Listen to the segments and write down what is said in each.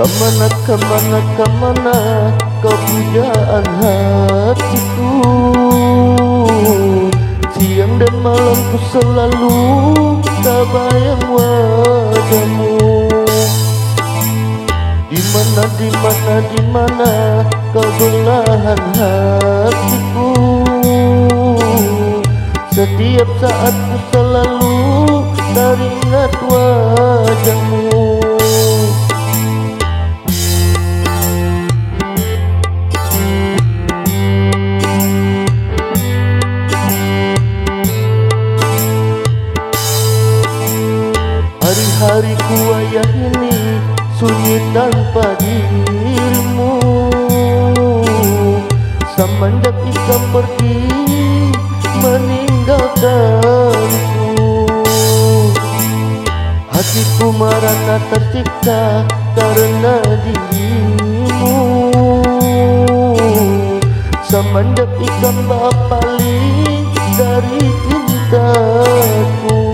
Kemana, kemana, kemana kau pujaan hatiku. Siang dan malam ku selalu tak bayang wajahmu. Dimana, dimana, dimana kau belahan hatiku. Setiap saat ku selalu teringat wajahmu. Hari-hariku ayah ini sunyi tanpa dirimu. Semenjak Ikam pergi meninggalkanku, hatiku merana tersiksa karena dirimu. Semenjak Ikam berpaling dari cintaku.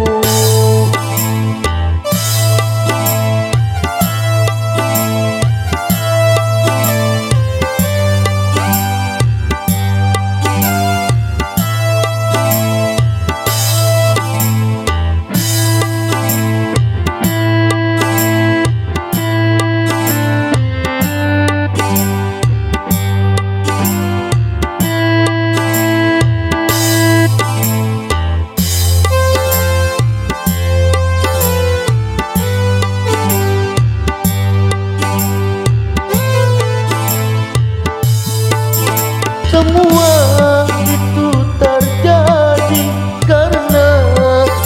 Semua itu terjadi karena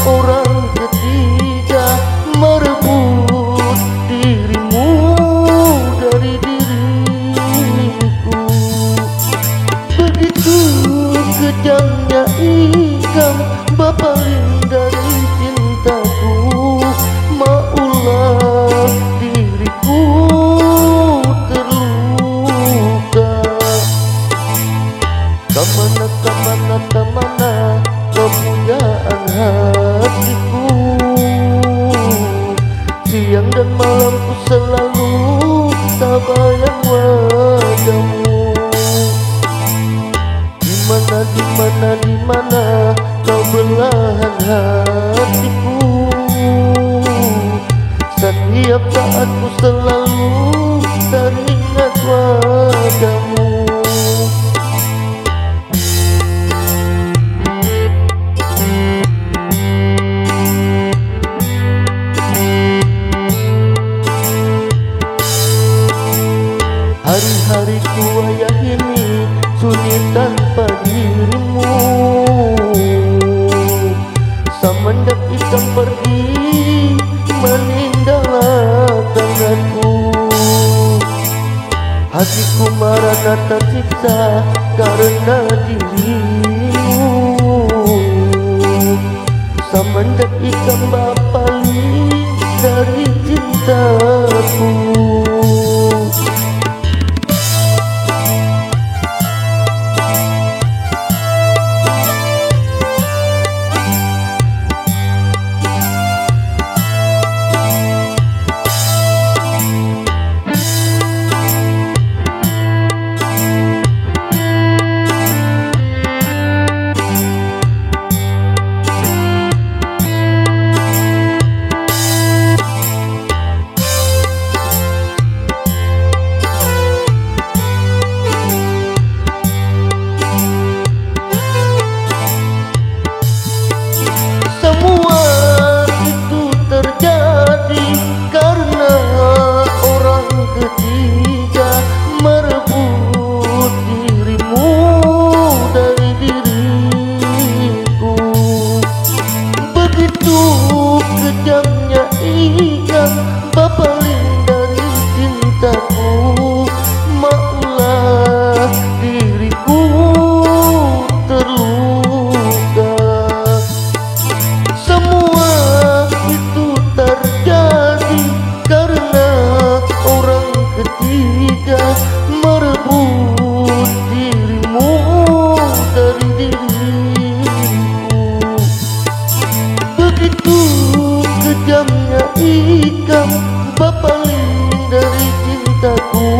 orang ketiga merebut dirimu dari diriku. Begitu kejamnya Ikam berpaling dari cintaku. Maulah diriku terluka. Kemana, kemana, kemana kau pujaan hatiku. Siang dan malam ku selalu tak bayang wajahmu. Dimana, dimana, dimana kau belahan hatiku. Setiap saat ku selalu teringat wajahmu. Hari-hariku ayah ini sunyi tanpa dirimu. Semenjak Ikam pergi meninggalkan aku, hatiku merana tersiksa karena dirimu. Semenjak Ikam berpaling dari cintaku. Berpaling dari cintaku. Maulah diriku terluka. Semua itu terjadi karena orang ketiga merebut dirimu dari diriku. Begitu kejamnya Ikam berpaling dari cinta. ku